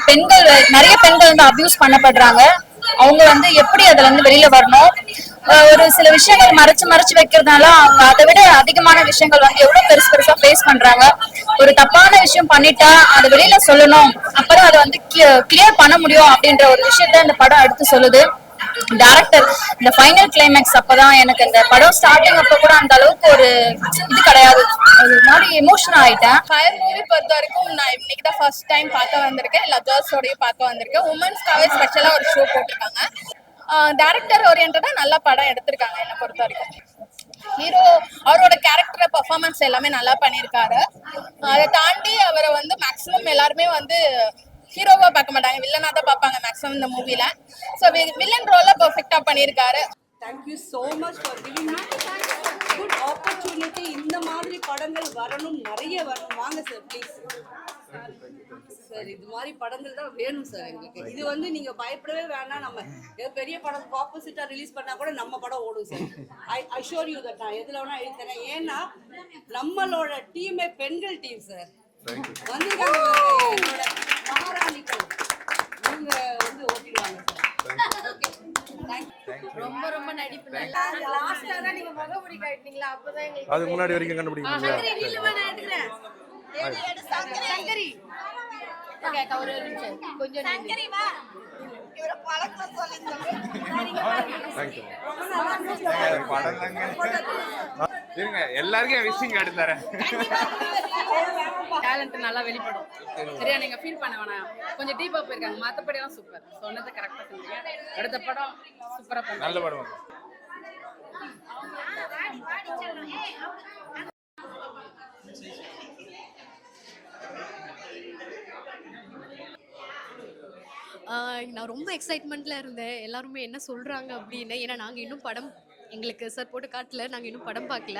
நிறைய பெண்கள் வந்து அபியூஸ் பண்ணப்படுறாங்க. அவங்க வந்து எப்படி அதுல இருந்து வெளியில வரணும், ஒரு சில விஷயங்கள் மறைச்சு வைக்கிறதுனால அவங்க அதை விட அதிகமான விஷயங்கள் வந்து எவ்வளவு பெருசா ஃபேஸ் பண்றாங்க. ஒரு தப்பான விஷயம் பண்ணிட்டா அதை வெளியில சொல்லணும், அப்பதான் அதை வந்து கிளியர் பண்ண முடியும் அப்படின்ற ஒரு விஷயத்த இந்த படம் எடுத்து சொல்லுது. டைரக்டர் இந்த ஃபைனல் கிளைமேக்ஸ் அப்பதான் எனக்கு இந்த படம் ஸ்டார்டிங் அப்ப கூட அந்த அளவுக்கு ஒரு இது கிடையாது, ஒரு மாதிரி எமோஷனல் ஆயிட்டேன். ஃபயர் மூவி பொறுத்த வரைக்கும் நான் இன்னைக்கு தான் ஃபர்ஸ்ட் டைம் பார்க்க வந்திருக்கேன். எல்லா கேர்ள்ஸோடையும் பார்க்க வந்திருக்கேன். உமன்ஸ்க்காகவே ஸ்பெஷலாக ஒரு ஷோ போட்டிருக்காங்க. டைரக்டர் ஓரியன்டா நல்ல படம் எடுத்திருக்காங்க. என்னை பொறுத்த வரைக்கும் ஹீரோ அவரோட கேரக்டர் பர்ஃபார்மன்ஸ் எல்லாமே நல்லா பண்ணியிருக்காரு. அதை தாண்டி அவரை வந்து மேக்ஸிமம் எல்லாருமே வந்து ஹீரோவா பார்க்க மாட்டாங்க, வில்லனா தான் பார்ப்பாங்க மேக்ஸிமம் இந்த மூவில. ஸோ வில்லன் ரோல பெர்ஃபெக்டா பண்ணியிருக்காரு. Thank you so much for giving me good opportunity. இந்த மாதிரி படங்கள் வரணும், நிறைய வரணும். வாங்க சார் ப்ளீஸ் சார், இது மாதிரி படங்கள் தான் வேணும் சார் எங்களுக்கு. இது வந்து நீங்க பயப்படவே வேணாம். நம்ம பெரிய படம் ஆப்போசிட்டா ரிலீஸ் பண்ணா கூட நம்ம படம் ஓடும் sir. I assure you that நான் எதுல வேணா எழுதுறேன். ஏன்னா நம்மளோட டீமே பெண்கள் டீம் சார். வந்திருக்காங்க என்னோட மகாராணிகள், இவங்க வந்து ஓட்டிடுவாங்க சார். ரொம்ப ரொம்ப நடிப்பு நல்லா. லாஸ்டா தான் நீங்க முகமுடி காட்டினீங்களா, அப்பதான் எங்களுக்கு அதுக்கு முன்னாடி வரைக்கும் கண்டுபிடிக்கணும். சங்கரி ஓகே ஒரு நிமிஷம் கொஞ்சம் சங்கரி வா இவர பழக்க சொல்லுங்க. இருங்க எல்லாருக்கும் விசிங் கார்டு தரேன். டேலண்ட் நல்லா வெளிப்படும். சரியா, நீங்க ஃபீல் பண்ண வேணாம். கொஞ்சம் டீப்பா போயிருக்காங்க, மத்தபடி எல்லாம் சூப்பர். சொன்னதை கரெக்டா சொன்னீங்க. அடுத்த படம் சூப்பரா பண்ணுங்க. நல்ல படம். நான் ரொம்ப எக்ஸைட்மெண்ட்டில் இருந்தேன் எல்லாருமே என்ன சொல்கிறாங்க அப்படின்னு. ஏன்னா நாங்கள் இன்னும் படம் எங்களுக்கு சார் போட்டு காட்டல, நாங்கள் இன்னும் படம் பார்க்கல.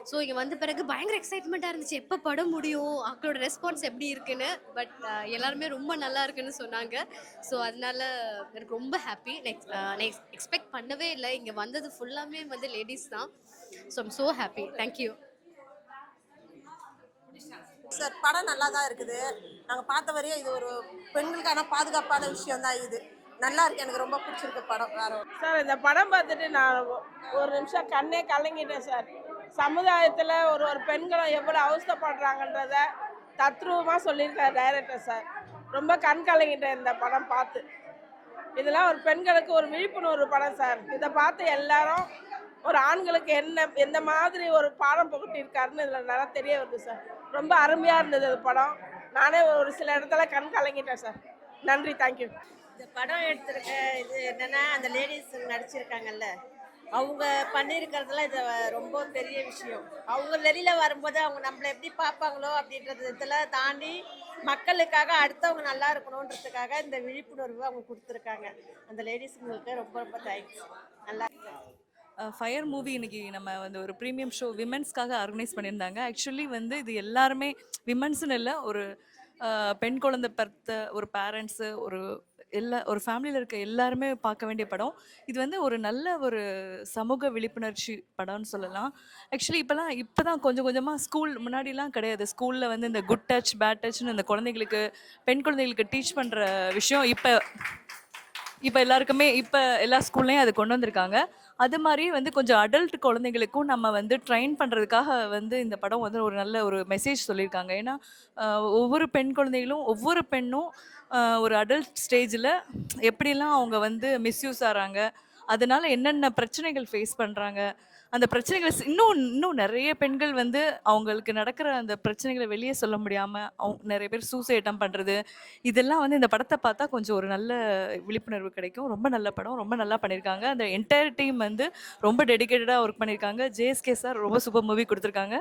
ஸோ இங்கே வந்த பிறகு பயங்கர எக்ஸைட்மெண்ட்டாக இருந்துச்சு, எப்போ படம் முடியும், அவங்களோட ரெஸ்பான்ஸ் எப்படி இருக்குன்னு. பட் எல்லாருமே ரொம்ப நல்லா இருக்குன்னு சொன்னாங்க. ஸோ அதனால எனக்கு ரொம்ப ஹாப்பி. நெக்ஸ்ட் எக்ஸ்பெக்ட் பண்ணவே இல்லை, இங்கே வந்தது ஃபுல்லாமே வந்து லேடிஸ் தான். So I'm so happy. Thank you sir. படம் நல்லா தான் இருக்குது. நாங்கள் பார்த்த வரையும் இது ஒரு பெண்களுக்கான பாதுகாப்பான விஷயம் தான். இது நல்லா இருக்கு, எனக்கு ரொம்ப பிடிச்சிருக்கு படம். வேற சார் இந்த படம் பார்த்துட்டு நான் ஒரு நிமிஷம் கண்ணே கலங்கிட்டேன் சார். சமுதாயத்தில் ஒரு பெண்களும் எவ்வளோ அவஸ்தைப்படுறாங்கன்றத தத்ரூபமாக சொல்லியிருக்கார் டைரக்டர் சார். ரொம்ப கண் கலங்கிட்டேன் இந்த படம் பார்த்து. இதெல்லாம் ஒரு பெண்களுக்கு ஒரு விழிப்புணர்வு படம் சார். இதை பார்த்து எல்லாரும் ஒரு ஆண்களுக்கு எந்த மாதிரி ஒரு பாடம் புகட்டியிருக்காருன்னு இதில் நல்லா தெரிய வருது சார். ரொம்ப அருமையாக இருந்தது அது படம். நானே ஒரு சில இடத்துல கண் கலங்கிட்டேன் சார். நன்றி, தேங்க்யூ. இந்த படம் எடுத்திருக்க இது என்னன்னா, அந்த லேடிஸ் நடிச்சிருக்காங்கல்ல, அவங்க பண்ணியிருக்கிறதுலாம் இது ரொம்ப பெரிய விஷயம். அவங்க வெளியில் வரும்போது அவங்க நம்மளை எப்படி பார்ப்பாங்களோ அப்படின்றதுல தாண்டி மக்களுக்காக அடுத்தவங்க நல்லா இருக்கணுன்றதுக்காக இந்த விழிப்புணர்வு அவங்க கொடுத்துருக்காங்க. அந்த லேடிஸுங்களுக்கு ரொம்ப ரொம்ப தேங்க்ஸ். நல்லா ஃபயர் மூவி இன்னைக்கு நம்ம வந்து ஒரு ப்ரீமியம் ஷோ விமென்ஸ்க்காக ஆர்கனைஸ் பண்ணியிருந்தாங்க. ஆக்சுவலி வந்து இது எல்லாருமே விமென்ஸ்னு இல்லை, ஒரு பெண் குழந்தை பெற்ற ஒரு பேரண்ட்ஸு, ஒரு ஃபேமிலியில் இருக்க எல்லாருமே பார்க்க வேண்டிய படம். இது வந்து ஒரு நல்ல ஒரு சமூக விழிப்புணர்ச்சி படம்னு சொல்லலாம். ஆக்சுவலி இப்போ தான் கொஞ்சம் கொஞ்சமாக ஸ்கூல் முன்னாடிலாம் கிடையாது. ஸ்கூலில் வந்து இந்த குட் டச் பேட் டச்னு இந்த குழந்தைங்களுக்கு பெண் குழந்தைகளுக்கு டீச் பண்ணுற விஷயம் இப்போ எல்லாருக்குமே இப்போ எல்லா ஸ்கூல்லையும் அது கொண்டு வந்திருக்காங்க. அது மாதிரி வந்து கொஞ்சம் அடல்ட் குழந்தைங்களுக்கும் நம்ம வந்து ட்ரெயின் பண்ணுறதுக்காக வந்து இந்த படம் வந்து ஒரு நல்ல ஒரு மெசேஜ் சொல்லியிருக்காங்க. ஏன்னா ஒவ்வொரு பெண் குழந்தைகளும் ஒவ்வொரு பெண்ணும் ஒரு அடல்ட் ஸ்டேஜில் எப்படிலாம் அவங்க வந்து மிஸ்யூஸ் ஆகிறாங்க, அதனால் என்னென்ன பிரச்சனைகள் ஃபேஸ் பண்ணுறாங்க, அந்த பிரச்சனைகளை இன்னும் நிறைய பெண்கள் வந்து அவங்களுக்கு நடக்கிற அந்த பிரச்சனைகளை வெளியே சொல்ல முடியாமல் நிறைய பேர் சூசைடம் பண்ணுறது, இதெல்லாம் வந்து இந்த படத்தை பார்த்தா கொஞ்சம் ஒரு நல்ல விழிப்புணர்வு கிடைக்கும். ரொம்ப நல்ல படம், ரொம்ப நல்லா பண்ணியிருக்காங்க. அந்த என்டையர் டீம் வந்து ரொம்ப டெடிக்கேட்டடாக ஒர்க் பண்ணியிருக்காங்க. ஜேஎஸ்கே சார் ரொம்ப சூப்பர் மூவி கொடுத்துருக்காங்க.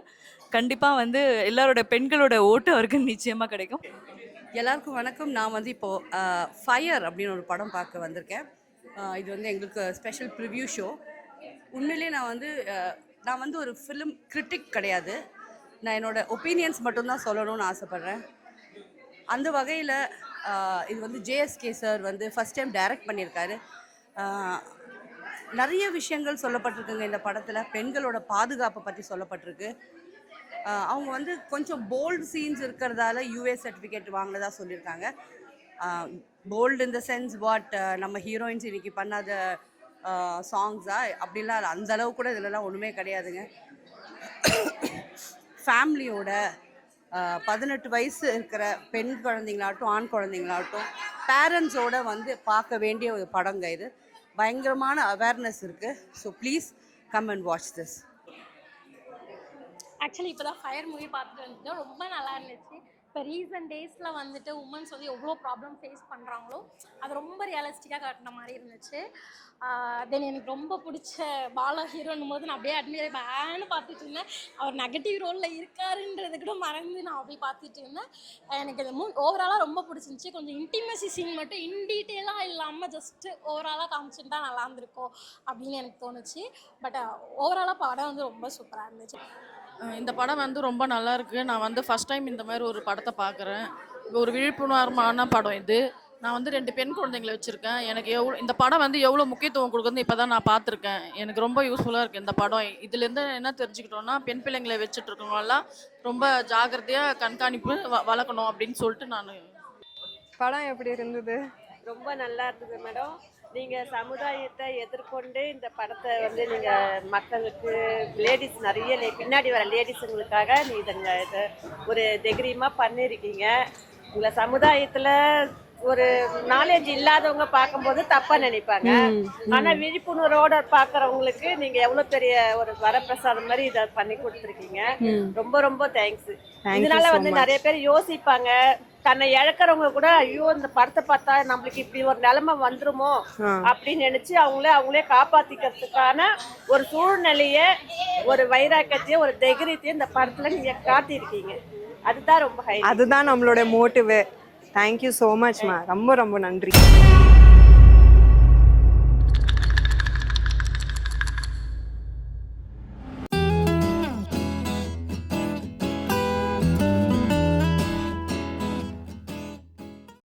கண்டிப்பாக வந்து எல்லாரோட பெண்களோட ஓட்டு அவருக்கு நிச்சயமாக கிடைக்கும். எல்லாருக்கும் வணக்கம். நான் வந்து இப்போது ஃபயர் அப்படின்னு ஒரு படம் பார்க்க வந்திருக்கேன். இது வந்து எங்களுக்கு ஸ்பெஷல் ப்ரிவ்யூ ஷோ. உண்மையிலே நான் வந்து ஒரு ஃபிலிம் கிரிட்டிக் கிடையாது. நான் என்னோடய ஒப்பீனியன்ஸ் மட்டும்தான் சொல்லணும்னு ஆசைப்பட்றேன். அந்த வகையில் இது வந்து ஜேஎஸ்கே சார் வந்து ஃபஸ்ட் டைம் டைரக்ட் பண்ணியிருக்காரு. நிறைய விஷயங்கள் சொல்லப்பட்டிருக்குங்க இந்த படத்தில். பெண்களோட பாதுகாப்பை பற்றி சொல்லப்பட்டிருக்கு. அவங்க வந்து கொஞ்சம் போல்டு சீன்ஸ் இருக்கிறதால யூஏ சர்டிஃபிகேட் வாங்கினதா சொல்லியிருக்காங்க. Bold in the sense what நம்ம ஹீரோயின்ஸ் இன்றைக்கி பண்ணாத சாங்ஸா அப்படிலாம் இல்லை. அந்த அளவு கூட இதுலலாம் ஒன்றுமே கிடையாதுங்க. ஃபேமிலியோட 18 வயசு இருக்கிற பெண் குழந்தைங்களாகட்டும் ஆண் குழந்தைங்களாகட்டும் பேரண்ட்ஸோட வந்து பார்க்க வேண்டிய ஒரு படங்க இது. பயங்கரமான அவேர்னஸ் இருக்குது. So please come and watch this. Actually இப்போ தான் ஃபயர் மூவி பார்த்துட்டு வந்துட்டு ரொம்ப நல்லா இருந்துச்சு. இப்போ ரீசன்ட் டேஸில் வந்துட்டு உமன்ஸ் வந்து எவ்வளோ ப்ராப்ளம் ஃபேஸ் பண்ணுறாங்களோ அது ரொம்ப ரியலிஸ்டிக்காக காட்டின மாதிரி இருந்துச்சு. தென் எனக்கு ரொம்ப பிடிச்ச பாலா ஹீரோன்னும் போது நான் அப்படியே அட்மிட் பேன்னு பார்த்துட்டு இருந்தேன். அவர் நெகட்டிவ் ரோலில் இருக்காருன்றது கூட மறந்து நான் அப்படியே பார்த்துட்டு இருந்தேன். எனக்கு இந்த ஓவராலாக ரொம்ப பிடிச்சிருந்துச்சி. கொஞ்சம் இன்டிமசி சீன் மட்டும் இன்டீட்டெயிலாக இல்லாமல் ஜஸ்ட்டு ஓவராலாக காமிச்சுட்டா நல்லா இருந்திருக்கும் அப்படின்னு எனக்கு தோணுச்சு. பட் ஓவராலாக படம் வந்து ரொம்ப சூப்பராக இருந்துச்சு. இந்த படம் வந்து ரொம்ப நல்லா இருக்கு. நான் வந்து ஃபர்ஸ்ட் டைம் இந்த மாதிரி ஒரு படத்தை பார்க்குறேன். ஒரு விழிப்புணர்வான படம் இது. நான் வந்து 2 பெண் குழந்தைங்களை வச்சுருக்கேன். எனக்கு இந்த படம் வந்து எவ்வளோ முக்கியத்துவம் கொடுக்குறது இப்போ தான் நான் பார்த்துருக்கேன். எனக்கு ரொம்ப யூஸ்ஃபுல்லாக இருக்குது இந்த படம். இதுலேருந்து என்ன தெரிஞ்சுக்கிட்டோன்னா பெண் பிள்ளைங்களை வச்சுட்டு இருக்கவங்களாம் ரொம்ப ஜாக்கிரதையாக கண்காணிப்பு வளர்க்கணும் அப்படின்னு சொல்லிட்டு நான். படம் எப்படி இருந்தது? ரொம்ப நல்லா இருந்தது மேடம். நீங்கள் சமுதாயத்தை எதிர்கொண்டு இந்த படத்தை வந்து நீங்கள் மக்களுக்கு லேடிஸ் நிறைய பின்னாடி வர லேடிஸுங்களுக்காக நீங்கள் இதை ஒரு தைரியமாக பண்ணியிருக்கீங்க. உங்களை சமுதாயத்தில் ஒரு நாலேஜ் இல்லாதவங்க பார்க்கும்போது தப்பா நினைப்பாங்க. ஆனா விழிப்புணர்வோட பாக்குறவங்களுக்கு நீங்க எவ்வளவு பெரிய ஒரு வரப்பிரசாதம் மாதிரி இதை பண்ணி கொடுத்துருக்கீங்க. ரொம்ப ரொம்ப தேங்க்ஸ். இதனால வந்து நிறைய பேர் யோசிப்பாங்க. தன்னை இழக்கிறவங்க கூட ஐயோ இந்த படத்தை பார்த்தா நம்மளுக்கு இப்படி ஒரு நிலைமை வந்துருமோ அப்படின்னு நினைச்சு அவங்களே காப்பாத்திக்கிறதுக்கான ஒரு சூழ்நிலைய, ஒரு வைராக்கியத்தையும் ஒரு தைரியத்தையும் இந்த படத்துல நீங்க காட்டியிருக்கீங்க. அதுதான் ரொம்ப ஹை. அதுதான் நம்மளோட மோட்டிவ். Thank you so மச்மா. ரொம்ப ரொம்ப நன்றி.